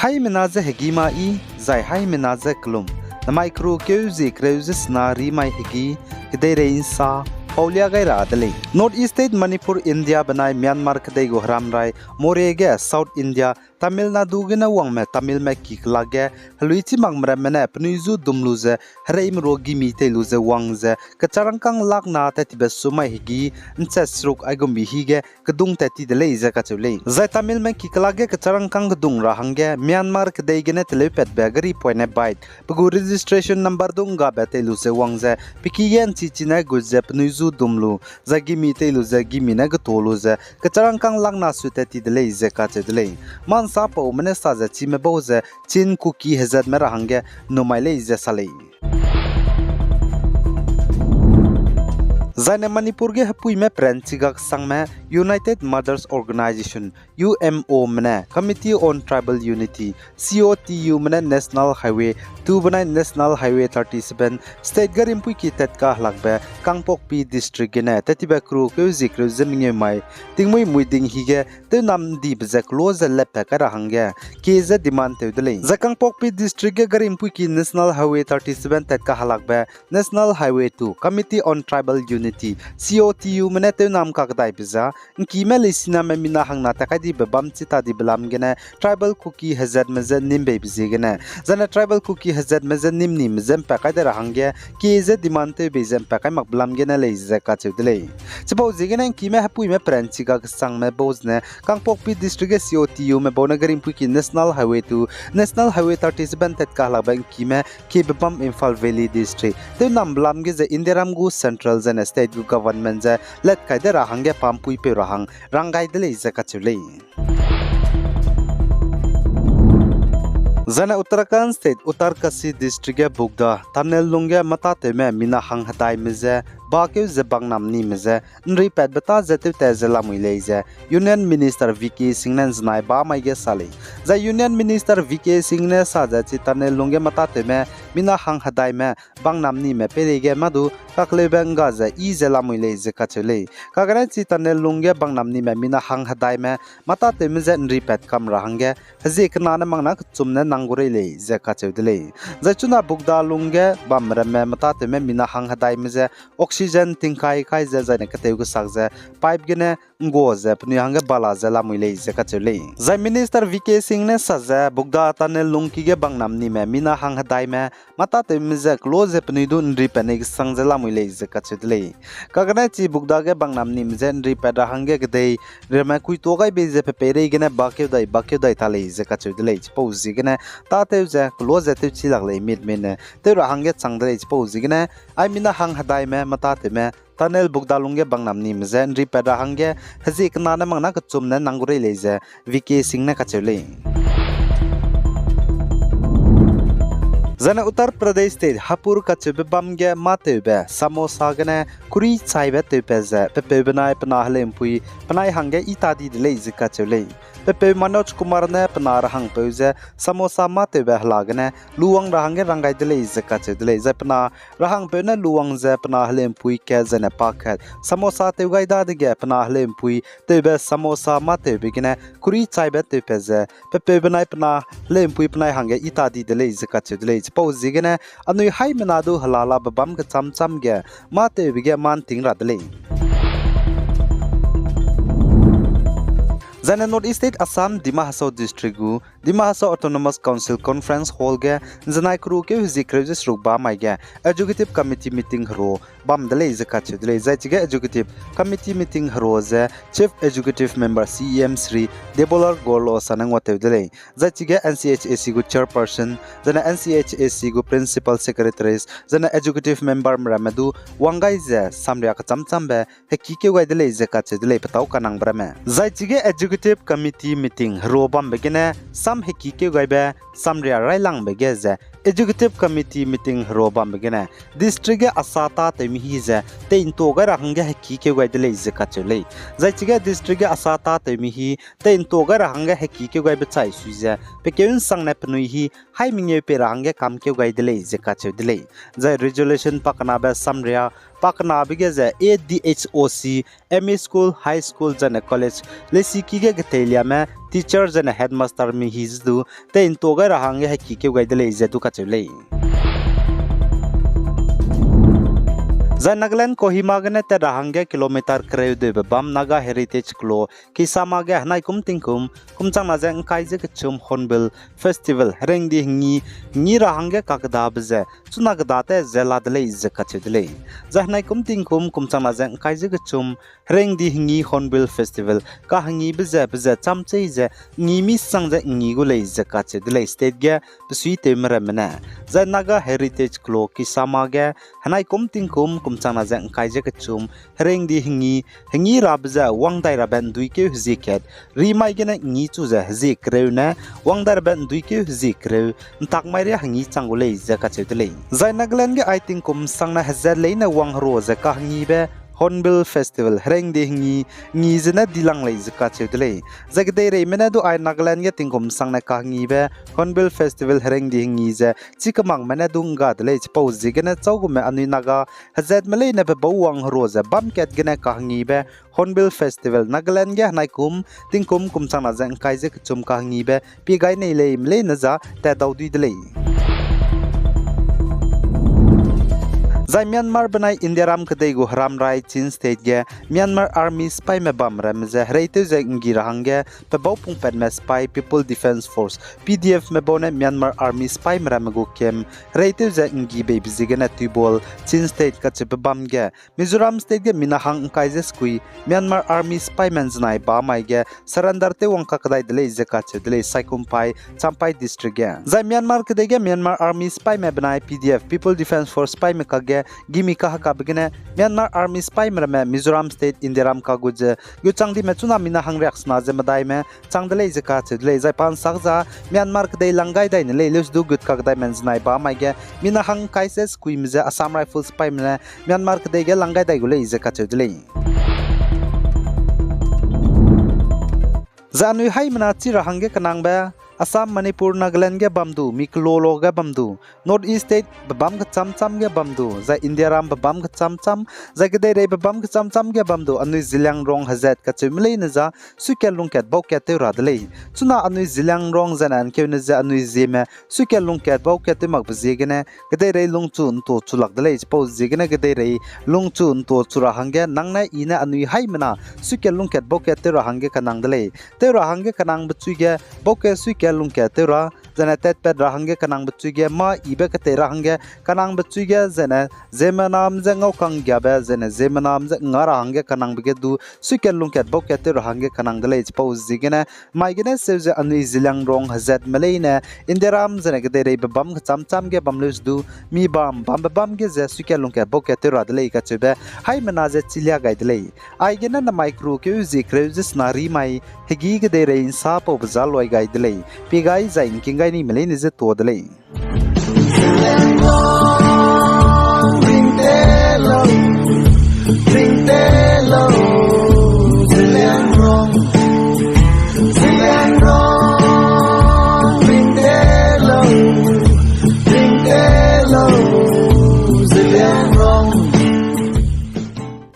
Hai menaze hegima I zai hai menaze klum namai kru keuzi kreuzis nari mai hegi kedere insa Paulia gaira adale North East State Manipur India banai Myanmar kedai go ramrai morege South India Tamil Nadu gena wangme Tamil me kiklage haluichi mangmra mena pnuizu dumluze hreim rogi mite luze wangze kacharangkang lakna tatibe sumai higi nsesruk aigumbi hige kedung tati dele iza kachule zai Tamil me kiklage kacharangkang kedung rahange Myanmar kedai gena telepet bagari poine bite pugu registration number dunga bete luze wangze pikiyen chichina guze pnuizu dumlu zagi mite luze gimina gtoluze kacharangkang lakna sutati dele iza kachule man Sapa umene saza chime boze chin kuki hezad mera hange numaile ize salei Zane Manipur ge hapui me prenchigak sangme United Mothers Organization UMO mene Committee on Tribal Unity COTU mene National Highway 2 banai National Highway 37 State garimpui ki tetka halakbe Kangpokpi district gene tetibe kru keuzi zemnge mai tingmui muiding hige te nam di bzek loze lepe kara hange keze demand tedele za Kangpokpi district ge garimpui ki National Highway 37 tetka halakbe National Highway 2 Committee on Tribal Unity COTU mene te nam ka kadai biza ki melisina me mina hangna takadi be bam chita di belam gene tribal cookie hazard meze nimbe bizi gene zana tribal cookie hazard meze nimni mezem pakada rahange ki ze dimante bezem pakai mak belam gene le ze ka chudle chibo zigene ki me hapui me pranchi ga sang me bozne Kangpokpi district COTU me bonagarim puki National Highway 2 National Highway 37 tet ka labang ki me ki bam Imphal Valley district te nam belam ge ze Indiram gu central zen state gu government ze let kaida rahange pampui pe rahang rangai dele ze ka chule Zana Uttarakhand State Uttarkasi District ge Bugda Tamil Lunge mata teme mina hang hatai mize bakeu ze bangnam ni mize nri pet bata zetu tezela muileze Union Minister VK Singh znai ba mai ge sale za Union Minister VK Singh ne saja chi Tamil Lunge mata teme mina hang hatai me bangnam ni me perege madu kakle benga za I zela muileze kachele kagana chi Tamil Lunge bangnam ni me mina hang hatai me mata teme ze nri pet kam rahange hazi kana mangna chumne nangurele ze kachedele zachuna bugda lunge bamra me mata teme mina hang hatai mize oxygen tingkai kai ze zane kateu sakze pipe gene ngoze pni hanga bala zela muile ze kachele zai minister VK Singh ne saza bugda tane lungki ge bangnam ni me mina hang hatai me mata teme mize close pni du nri pene sangzela muile ze kachedele kagana chi bugda ge bangnam ni mize nri peda hange gdei rema kui to gai be ze pere gene bakeu dai thale ze kachedele pose gene ta teuze close te chilagle mit mine te rahange changdre pose gene ai mina hang hadai me mata te me Tanel bugdalunge bangnam ni mze nri peda hange hazi kana mangna kchumne nangure leze VK Singh ne kachele Zana Uttar Pradesh State Hapur kachebe bamge matebe samosa gane kuri chaibe tepeze pepe banai panahle empui panai hange itadi dile zikachele Pepe Manoj Kumar ne penar hang peuze samosa matebe hlagane luang rahange rangai dile zikachele zepna rahang pe ne luang ze panahle empui ke zene pakhat samosa teugai dadige panahle empui tebe samosa matebe gane kuri chaibe tepeze pepe banai panahle empui panai hange itadi dile zikachele pose gene anui hai menadu halala babam ga cham ge mate bige man ting radle Zana North East State Assam Dima Hasao District gu Dima Hasao Autonomous Council Conference Hall ge zanai kru ke hizikrejes rukba mai ge Executive Committee meeting hro bam dale izakache dale zaichige Executive Committee meeting hro ze Chief Executive Member CEM Sri Debolar Gorlo sanang wate dale zaichige NCHAC gu Chairperson zana NCHAC gu Principal Secretaries zana Executive Member Mramadu wangai ze samria ka chamcham be heki ke gai dale izakache dale patau kanang brame zaichige Executive Committee meeting robam begene sam heki ke gaibe samria railang bege ze Executive Committee meeting robam begene district asata temi hize te into ga rahang ge heki ke gai dele ze kachele zaichige district asata temi hi te into ga rahang ge heki ke gaibe chai suize pekeun sangne pnui hi hai mingye pe rahang ge kam ke gai dele ze kachele zai resolution pakana be samria pakna bige je ADHOC MA school high school jana college lesi kige gtelia me teacher jana headmaster mi hizdu te in toga rahange ha kike gaidele izetu kachule Zai Nagaland Kohima gane te rahange kilometer kreu de bam Naga heritage klo kisama ge hanai kum tingkum kumchang na jeng kai je kchum hornbill festival reng di ngi rahange kakda bze chuna gda te zela dele iz kachidle zahnai kum tingkum kumchang na jeng kai je kchum reng di ngi hornbill festival ka ngi bze chamche je ngi mi sang je ngi gule iz kachidle state ge bsui temra mena Zai Naga heritage klo kisama ge hanai kum tingkum kumchang jeng kai je kchum reng di hingi rabza wangdai raben duike hziket rimai gena ngi chu za hzi kreuna wangdai raben duike hzi kreu ntak mai re hingi changule za ka chedle Zai Nagaland ge I think kum sangna hazar leina wangro za ka hingi be Hornbill Festival reng de ngi zena dilang lei zaka chedle zagdei re mena do I Nagaland ge tingkum sangna ka ngi be Hornbill Festival reng de ngi za chikamang mena dunga dle chpau zigena chawgume anui naga hazat malei na be bawang roza bam ket gena ka ngi be Hornbill Festival Nagaland ge naikum tingkum kum sangna jang kai je chum ka ngi be pi gai nei le mle na za ta daudui dle Zai Myanmar banai India ram kadai go haram rai Chin state ge Myanmar army spy me bam ram ze reite ze ngi rahange pe bau pung pen me spy people defense force PDF me bone Myanmar army spy me ram go kem reite ze ngi be bizigena tubol Chin state ka che bam ge Mizoram state ge minahang kai je skui Myanmar army spy men znai ba mai ge surrender te wong ka kadai dele ze ka che dele saikum pai champai district ge Zai Myanmar kadai ge Myanmar army spy me banai PDF people defense force spy me ka ge Gimi kaha ka begine Myanmar army spy mrame Mizoram state Indiram ka guje guchangdi me chuna mina hang reaks na zemadai me changdele je ka chedle zai pan sagza Myanmar kdei langai dai ne leus du gut ka dai men znai ba mai ge mina hang kaises kuimze Assam rifle spy mne Myanmar kdei ge langai dai gule je ka chedle Zanui hai mana chi rahange kanang ba Assam Manipur Nagaland ge bamdu Miklolo ge bamdu North East state babam ge cham ge bamdu za India ram babam ge cham za ge re babam ge cham ge bamdu anui zilang rong hazat ka chimle na za sukel lungket bauket te radle chuna anui zilang rong zanan ke na za anui zeme sukel lungket bauket te mak bzi ge ne ge re lungchun to chulak dle pau zi ge ne ge re lungchun to chura hange nangna ina anui hai mana sukel lungket bauket te ra hange kanang dle te ra hange kanang bchu ge bauket sukel lungket te ra zana tet pet rahange kanang bchuge ma ibe ka te rahange kanang bchuge zana Zeme nam ze ngau kang gya ba zana Zeme nam ze nga rahange kanang bige du sukel lungket boket te rahange kanang dele pau zigena mai gene sevze anui zilang rong hazat maleina Indiram zana ge re bam cham ge bamlus du mi bam ge ze sukel lungket boket te radle ka chebe hai mana ze chilia gaidle ai gena na micro ke uzi kreusis nari mai hegi ge de re insa po bazal wai gaidle pi gai zain king gai ni mele ni ze to dele